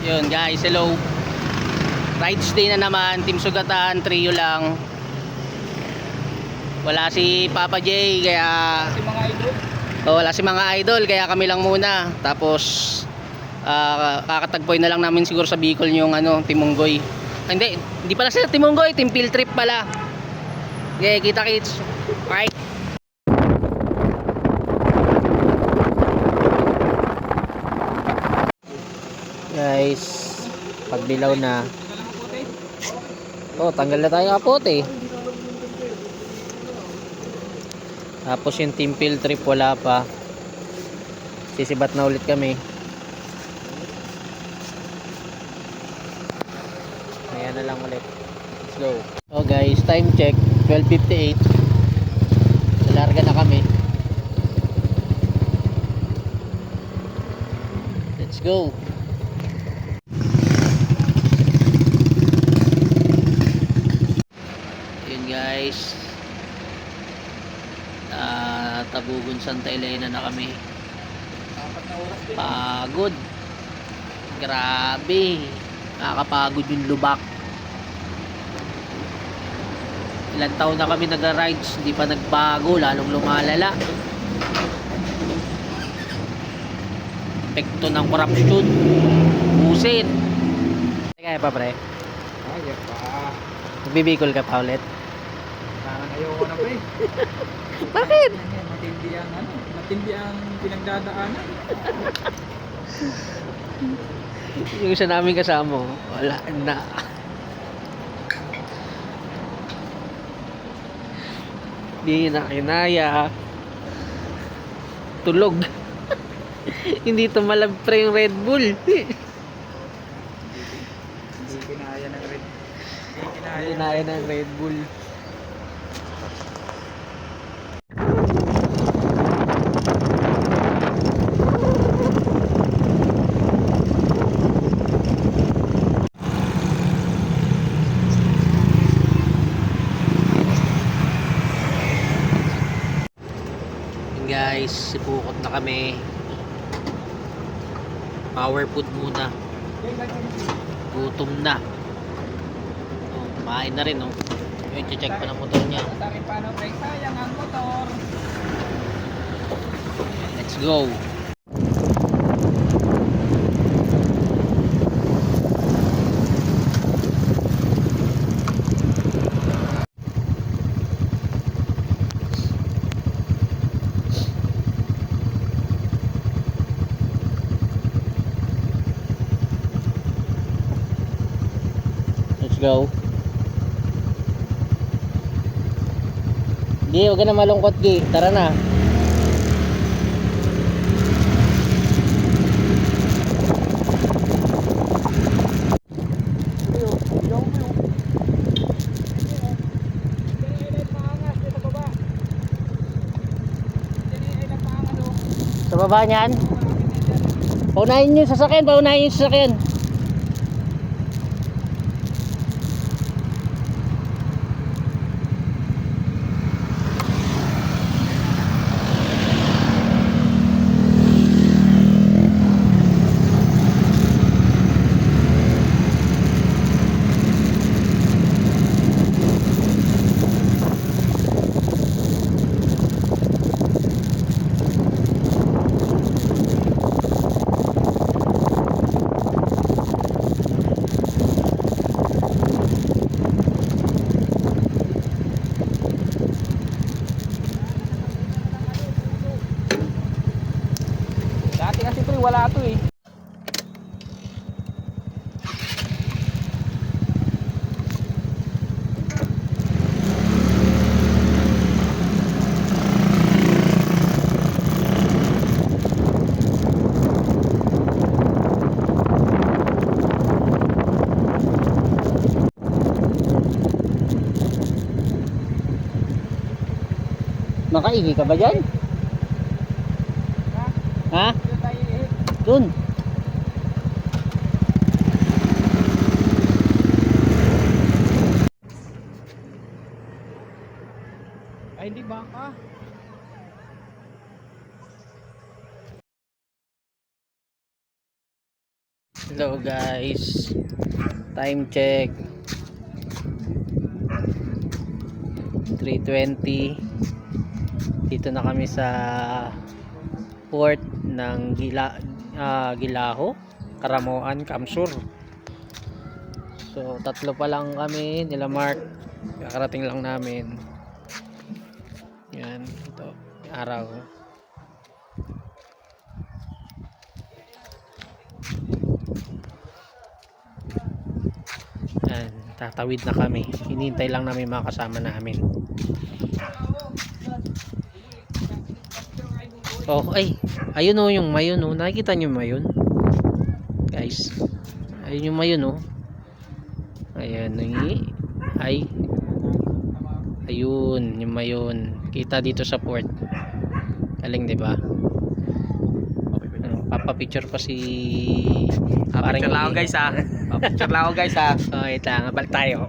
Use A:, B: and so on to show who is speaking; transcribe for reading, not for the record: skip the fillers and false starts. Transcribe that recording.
A: Yun guys, hello. Rides day na naman, Team Sugatan, trio lang. Wala si Papa J, kaya
B: Si mga idol.
A: wala si mga idol, kaya kami lang muna. Tapos kakatagpoy na lang namin siguro sa Bicol yung Team Unggoy. Hindi pala sila Team Unggoy, Team Field Trip pala. Okay, kita kits. Alright. Guys, pagdilaw na. Tanggal na tayo kapote. Tapos yung Team Field Trip wala pa. Sisibat na ulit kami. Ayan na lang ulit. Let's go. Guys, time check 12:58. Larga na kami. Let's go. Yun guys. Tabugon Santa Elena na kami. Pagod. Grabe. Nakakapagod yung lubak. Ilang taon na kami nagra-rides, hindi pa nagbago, lalong lumalala. Epekto ng corruption. Busit. Kaya pa pre?
B: Kaya pa.
A: Nagbibicol ka pa ulit?
B: Parang ayoko na pre.
A: Bakit?
B: Matindi ang pinagdadaanan.
A: Yung isa namin kasama, wala na. Di na kinaya. Tulog. Hindi tumalab pre yung Red Bull.
B: Hindi kinaya ng Red.
A: Hindi kinaya ng Red Bull. Guys, sipukot na kami. Power food muna. Gutom na. Kumain na rin yung check pa ng motor niya.
B: Paano pre? Sayang ang motor.
A: Let's go. Let's go. Di, huwag ka na malungkot, Gi. Tara na. Sa baba niyan. Paunahin yung sasakyan, paunahin yung sasakyan.
B: Kasi pre wala to eh.
A: Makaigi ka ba dyan? Ha? Dun.
B: Ay hindi baka.
A: Hello guys. Time check. 3:20. Dito na kami sa port ng Gilaho, Karamoan, Kamsur. So tatlo pa lang kami nila Mark. Kakarating lang namin. Yan, ito, araw. Yan, tatawid na kami. Hinihintay lang namin mga kasama namin. Oh, ay, ayun oh, yung mayon oh. Nakikita niyo yung mayon? Guys, ayun yung mayon oh. Ayan, ay, ayun, yung mayon. Kita dito sa port. Galing, di ba? Papapicture pa si
B: Papicture lang ako guys ha. Papicture lang ako guys ha.
A: Oh, ito nga, balik tayo.